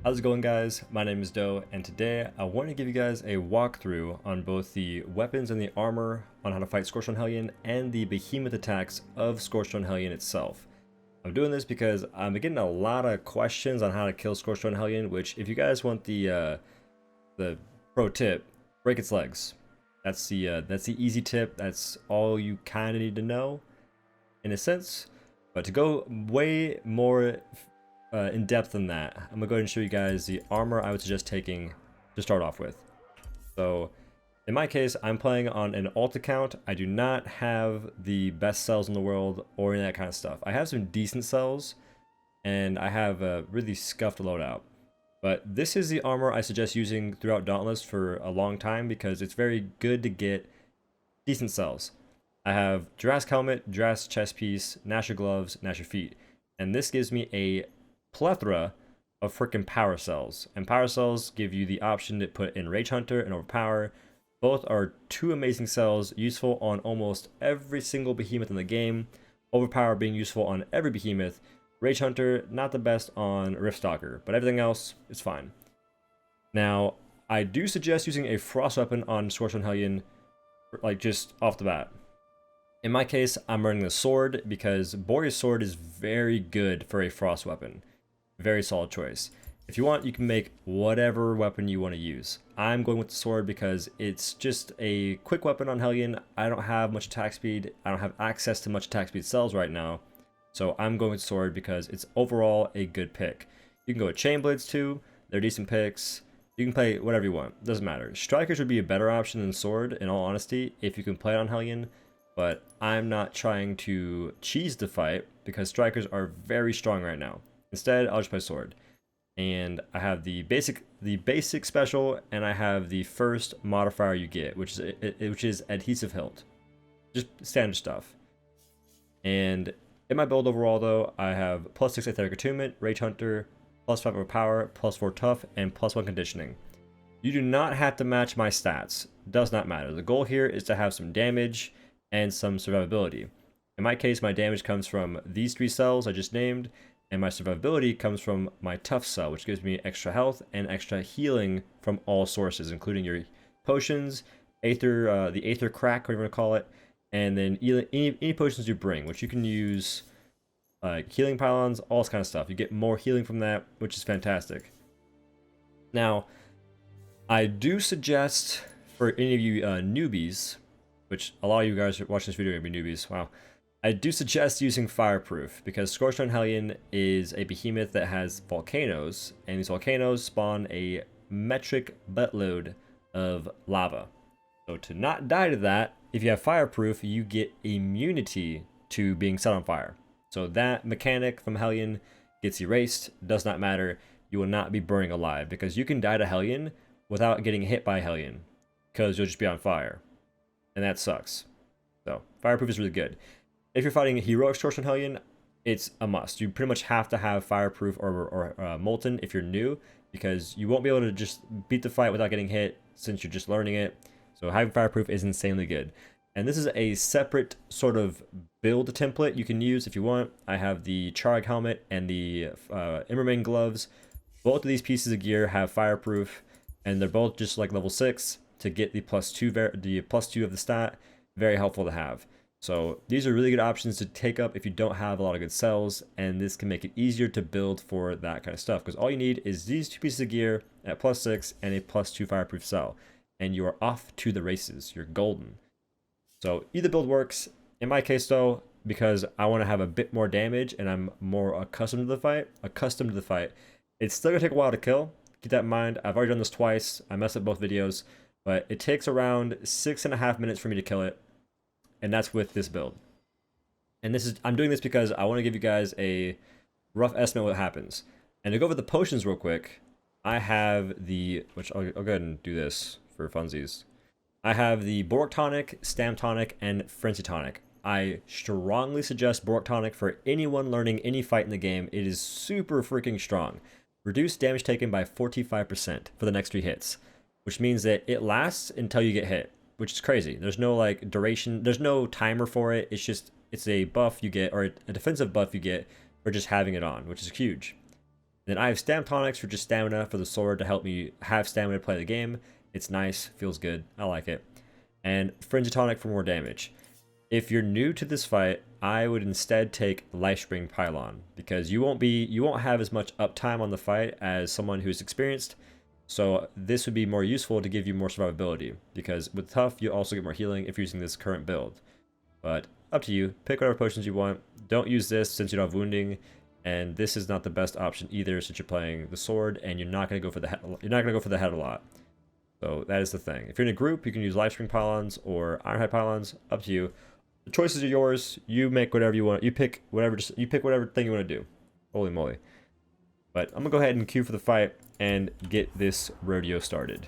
How's it going, guys? My name is Doe, and today I want to give you guys a walkthrough on both the weapons and the armor on how to fight Scorchstone Hellion and the Behemoth attacks of Scorchstone Hellion itself. I'm doing this because I'm getting a lot of questions on how to kill Scorchstone Hellion, which if you guys want the pro tip, break its legs. That's the easy tip. That's all you kind of need to know in a sense. But to go way more in depth than that, I'm gonna go ahead and show you guys the armor I would suggest taking to start off with. So in my case, I'm playing on an alt account. I do not have the best cells in the world or any of that kind of stuff. I have some decent cells, and I have a really scuffed loadout. But this is the armor I suggest using throughout Dauntless for a long time because it's very good to get decent cells. I have Jurassic helmet, Jurassic chest piece, Nasher gloves, Nasher feet, and this gives me a plethora of freaking power cells. And power cells give you the option to put in Rage Hunter and Overpower. Both are two amazing cells, useful on almost every single behemoth in the game. Overpower being useful on every behemoth. Rage Hunter, not the best on Riftstalker, but everything else is fine. Now, I do suggest using a frost weapon on Scorchstone Hellion, like just off the bat. In my case, I'm running the sword because Boreas sword is very good for a frost weapon. Very solid choice. If you want, you can make whatever weapon you want to use. I'm going with the sword because it's just a quick weapon on Hellion. I don't have much attack speed. I don't have access to much attack speed cells right now. So I'm going with sword because it's overall a good pick. You can go with chain blades too. They're decent picks. You can play whatever you want. Doesn't matter. Strikers would be a better option than sword, in all honesty, if you can play it on Hellion. But I'm not trying to cheese the fight because strikers are very strong right now. Instead, I'll just play sword. And I have the basic special, and I have the first modifier you get, which is adhesive hilt. Just standard stuff. And in my build overall, though, I have +6 Aetheric Attunement, Rage Hunter, +5 Overpower, +4 Tough, and +1 Conditioning. You do not have to match my stats. Does not matter. The goal here is to have some damage and some survivability. In my case, my damage comes from these 3 cells I just named, and my survivability comes from my Tough cell, which gives me extra health and extra healing from all sources, including your potions, Aether, the Aether crack, whatever you want to call it, and then any potions you bring, which you can use healing pylons, all this kind of stuff. You get more healing from that, which is fantastic. Now, I do suggest for any of you newbies, which a lot of you guys watching this video are going to be newbies, wow. I do suggest using Fireproof because Scorchstone Hellion is a behemoth that has volcanoes, and these volcanoes spawn a metric buttload of lava. So to not die to that, if you have Fireproof, you get immunity to being set on fire. So that mechanic from Hellion gets erased, does not matter. You will not be burning alive because you can die to Hellion without getting hit by Hellion because you'll just be on fire. And that sucks. So Fireproof is really good. If you're fighting Heroic Scorchstone Hellion, it's a must. You pretty much have to have Fireproof or Molten if you're new, because you won't be able to just beat the fight without getting hit since you're just learning it. So having Fireproof is insanely good. And this is a separate sort of build template you can use if you want. I have the Charg helmet and the Immerman gloves. Both of these pieces of gear have Fireproof, and they're both just like level 6 to get the +2 of the stat. Very helpful to have. So these are really good options to take up if you don't have a lot of good cells, and this can make it easier to build for that kind of stuff, because all you need is these 2 pieces of gear at +6 and a +2 Fireproof cell, and you are off to the races. You're golden. So either build works. In my case though, because I want to have a bit more damage and I'm more accustomed to the fight, it's still gonna take a while to kill. Keep that in mind. I've already done this twice. I messed up both videos, but it takes around 6.5 minutes for me to kill it. And that's with this build. And I'm doing this because I want to give you guys a rough estimate of what happens. And to go over the potions real quick, I have which I'll go ahead and do this for funsies. I have the Bork Tonic, Stam Tonic, and Frenzy Tonic. I strongly suggest Bork Tonic for anyone learning any fight in the game. It is super freaking strong. Reduce damage taken by 45% for the next 3 hits, which means that it lasts until you get hit, which is crazy. There's no like duration, there's no timer for it. It's a buff you get, or a defensive buff you get for just having it on, which is huge. Then I have Stam Tonics for just stamina for the sword to help me have stamina to play the game. It's nice, feels good, I like it. And Frenzy Tonic for more damage. If you're new to this fight, I would instead take Lifespring Pylon because you won't have as much uptime on the fight as someone who's experienced. So this would be more useful to give you more survivability because with Tough you also get more healing if you're using this current build. But up to you, pick whatever potions you want. Don't use this since you don't have wounding, and this is not the best option either since you're playing the sword and you're not gonna go for the head a lot. So that is the thing. If you're in a group, you can use Lifespring Pylons or Ironhide Pylons. Up to you. The choices are yours. You make whatever you want. You pick whatever thing you want to do. Holy moly. But I'm gonna go ahead and queue for the fight and get this rodeo started.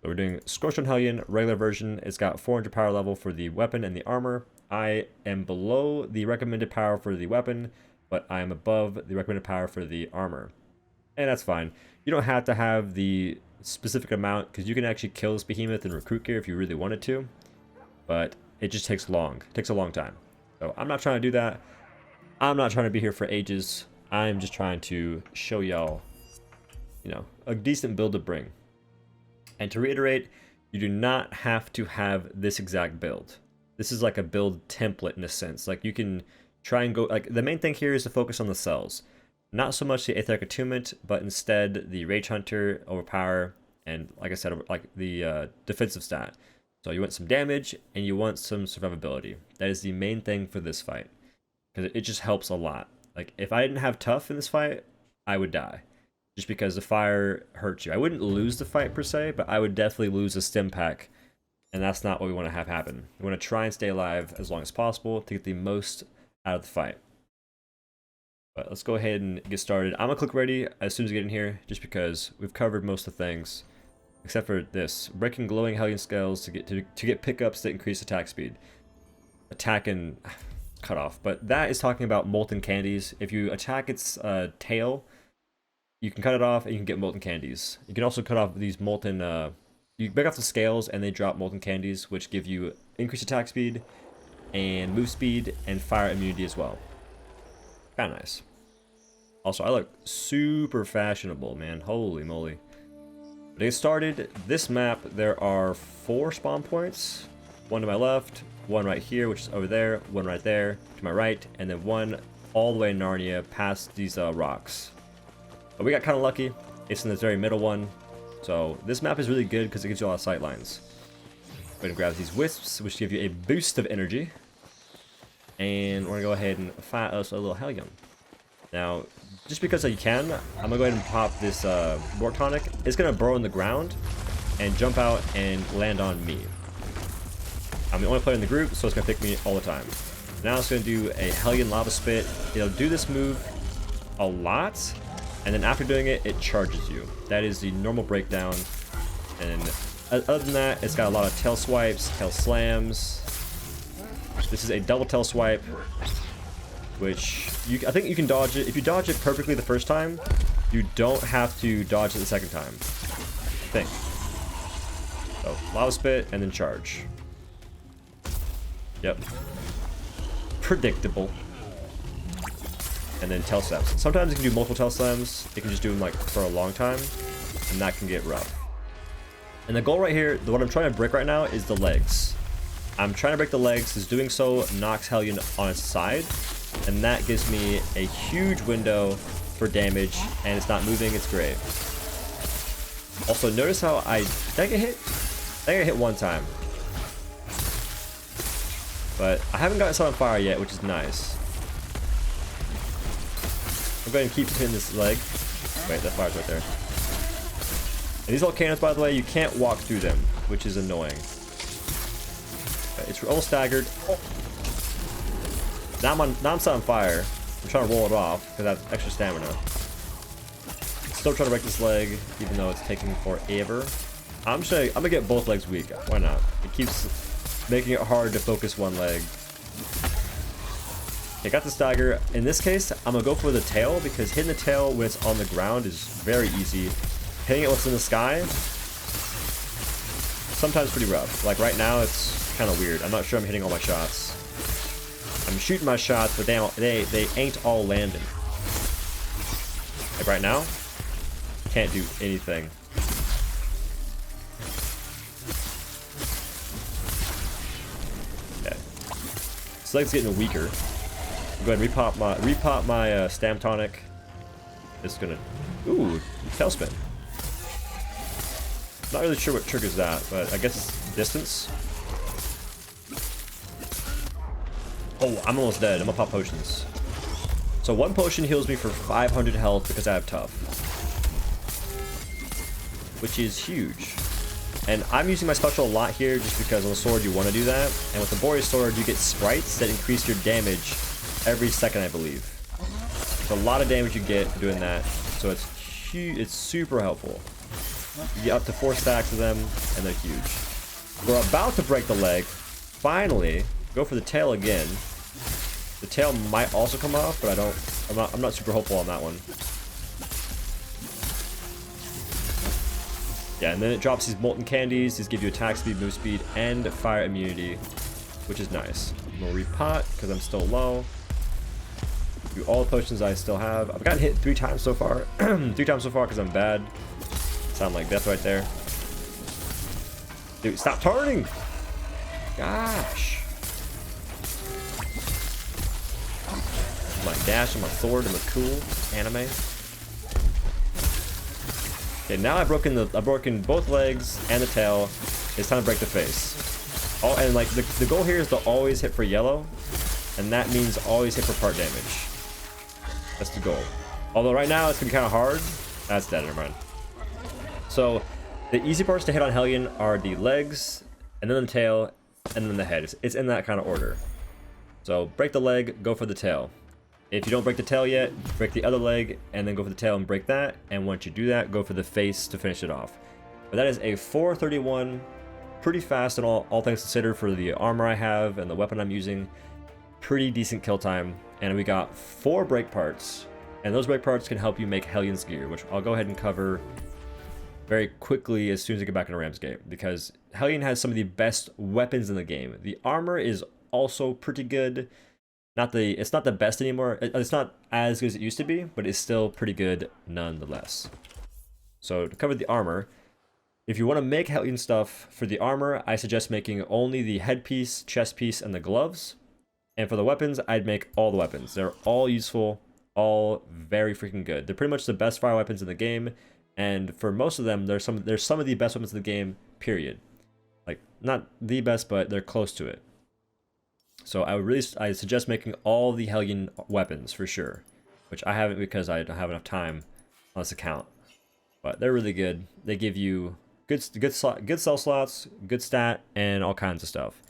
So we're doing Scorchstone Hellion, regular version. It's got 400 power level for the weapon and the armor. I am below the recommended power for the weapon, but I am above the recommended power for the armor. And that's fine. You don't have to have the specific amount because you can actually kill this behemoth in recruit gear if you really wanted to. But it just takes long. It takes a long time. So I'm not trying to do that. I'm not trying to be here for ages. I'm just trying to show y'all, you know, a decent build to bring. And to reiterate, you do not have to have this exact build. This is like a build template in a sense. Like you can try and go, like the main thing here is to focus on the cells. Not so much the Aetheric Attunement, but instead the Rage Hunter, Overpower, and like I said, like the defensive stat. So you want some damage and you want some survivability. That is the main thing for this fight. Because it just helps a lot. Like if I didn't have Tough in this fight, I would die. Just because the fire hurts you. I wouldn't lose the fight per se, but I would definitely lose a stim pack. And that's not what we want to have happen. We want to try and stay alive as long as possible to get the most out of the fight. But let's go ahead and get started. I'm going to click ready as soon as we get in here, just because we've covered most of the things. Except for this. Breaking glowing Hellion scales to get pickups that increase attack speed. Attack and cut off. But that is talking about molten candies. If you attack its tail, you can cut it off and you can get molten candies. You can also cut off these molten... you break off the scales and they drop molten candies, which give you increased attack speed and move speed and fire immunity as well. Kinda nice. Also, I look super fashionable, man. Holy moly. To get started, this map, there are 4 spawn points. One to my left, one right here, which is over there, one right there, to my right, and then one all the way in Narnia past these rocks. But we got kind of lucky. It's in this very middle one. So this map is really good because it gives you a lot of sight lines. We're going to grab these wisps, which give you a boost of energy. And we're going to go ahead and fight us a little Hellion. Now, just because you can, I'm going to go ahead and pop this Bork Tonic. It's going to burrow in the ground and jump out and land on me. I'm the only player in the group, so it's going to pick me all the time. Now it's going to do a Hellion Lava Spit. It'll do this move a lot, and then after doing it, it charges you. That is the normal breakdown. And other than that, it's got a lot of tail swipes, tail slams. This is a double tail swipe, which I think you can dodge it. If you dodge it perfectly the first time, you don't have to dodge it the second time. I think. So, Lava Spit and then charge. Yep. Predictable. And then tail slams. Sometimes you can do multiple tail slams. You can just do them like for a long time, and that can get rough. And the goal right here, what I'm trying to break right now, is the legs. I'm trying to break the legs, because doing so knocks Hellion on its side, and that gives me a huge window for damage, and it's not moving. It's great. Also, notice how did I get hit? I think I hit one time. But I haven't gotten set on fire yet, which is nice. I'm going to keep hitting this leg. Wait, that fire's right there. And these volcanoes, by the way, you can't walk through them, which is annoying. But it's almost staggered. Oh. Now I'm set on fire. I'm trying to roll it off because I have extra stamina. Still trying to break this leg, even though it's taking forever. I'm gonna get both legs weak. Why not? It keeps making it hard to focus one leg. Okay, got the stagger. In this case, I'm gonna go for the tail because hitting the tail when it's on the ground is very easy. Hitting it when it's in the sky, sometimes pretty rough. Like right now, it's kind of weird. I'm not sure I'm hitting all my shots. I'm shooting my shots, but they ain't all landing. Like right now, can't do anything. Okay. This leg's getting weaker. Go ahead and repop my Stam Tonic. It's gonna, ooh, Tailspin. Not really sure what triggers that, but I guess it's distance. Oh, I'm almost dead. I'm gonna pop potions. So one potion heals me for 500 health because I have tough, which is huge. And I'm using my special a lot here just because on the sword you want to do that. And with the Boreas sword, you get sprites that increase your damage every second, I believe. It's a lot of damage you get for doing that. So it's huge. It's super helpful. You get up to 4 stacks of them, and they're huge. We're about to break the leg. Finally, go for the tail again. The tail might also come off, but I'm not super hopeful on that one. Yeah, and then it drops these molten candies. These give you attack speed, move speed, and fire immunity, which is nice. I'm gonna repot because I'm still low. Do all the potions I still have. I've gotten hit 3 times so far. 3 times so far because I'm bad. Sound like death right there. Dude, stop turning! Gosh. My dash and my sword and the cool anime. Okay, now I've broken both legs and the tail. It's time to break the face. Oh, and like the goal here is to always hit for yellow, and that means always hit for part damage. That's the goal. Although right now it's gonna be kind of hard. That's dead. Never mind. So the easy parts to hit on Hellion are the legs, and then the tail, and then the head. It's in that kind of order. So break the leg, go for the tail. If you don't break the tail yet, break the other leg, and then go for the tail and break that. And once you do that, go for the face to finish it off. But that is a 431, pretty fast and all things considered for the armor I have and the weapon I'm using. Pretty decent kill time. And we got 4 break parts. And those break parts can help you make Hellion's gear, which I'll go ahead and cover very quickly as soon as I get back into Ramsgate, because Hellion has some of the best weapons in the game. The armor is also pretty good. It's not the best anymore. It's not as good as it used to be, but it's still pretty good nonetheless. So to cover the armor, if you want to make Hellion stuff for the armor, I suggest making only the headpiece, chest piece, and the gloves. And for the weapons, I'd make all the weapons. They're all useful, all very freaking good. They're pretty much the best fire weapons in the game. And for most of them, there's some of the best weapons in the game, period. Like, not the best, but they're close to it. So I suggest making all the Hellion weapons for sure, which I haven't because I don't have enough time on this account. But they're really good. They give you good cell slots, good stat, and all kinds of stuff.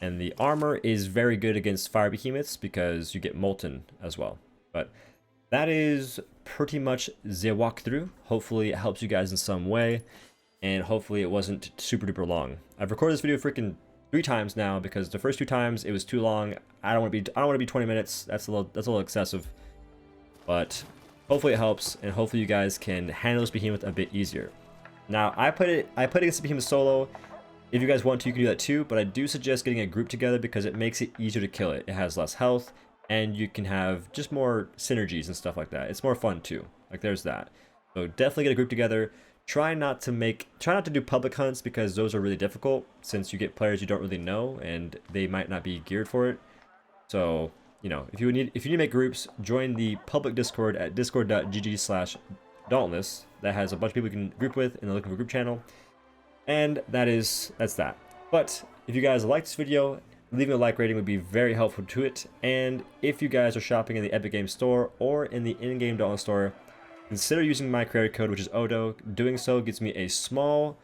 And the armor is very good against fire behemoths because you get molten as well. But that is pretty much the walkthrough. Hopefully it helps you guys in some way, and hopefully it wasn't super duper long. I've recorded this video freaking 3 times now because the first 2 times it was too long. I don't want to be 20 minutes. That's a little excessive. But hopefully it helps, and hopefully you guys can handle this behemoth a bit easier. Now I played against the behemoth solo. If you guys want to, you can do that too, but I do suggest getting a group together because it makes it easier to kill it. It has less health, and you can have just more synergies and stuff like that. It's more fun too. Like, there's that. So definitely get a group together. Try not to do public hunts because those are really difficult since you get players you don't really know and they might not be geared for it. So, you know, if you need to make groups, join the public Discord at discord.gg/Dauntless. That has a bunch of people you can group with in the Looking for Group channel. And that's that. But if you guys like this video, leaving a like rating would be very helpful to it. And if you guys are shopping in the Epic Games Store or in the in-game Dauntless store, consider using my creator code, which is Ohdough. Doing so gets me a small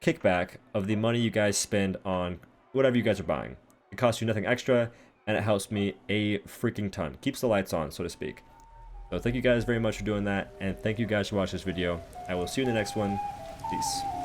kickback of the money you guys spend on whatever you guys are buying. It costs you nothing extra, and it helps me a freaking ton. Keeps the lights on, so to speak. So thank you guys very much for doing that, and thank you guys for watching this video. I will see you in the next one. Peace.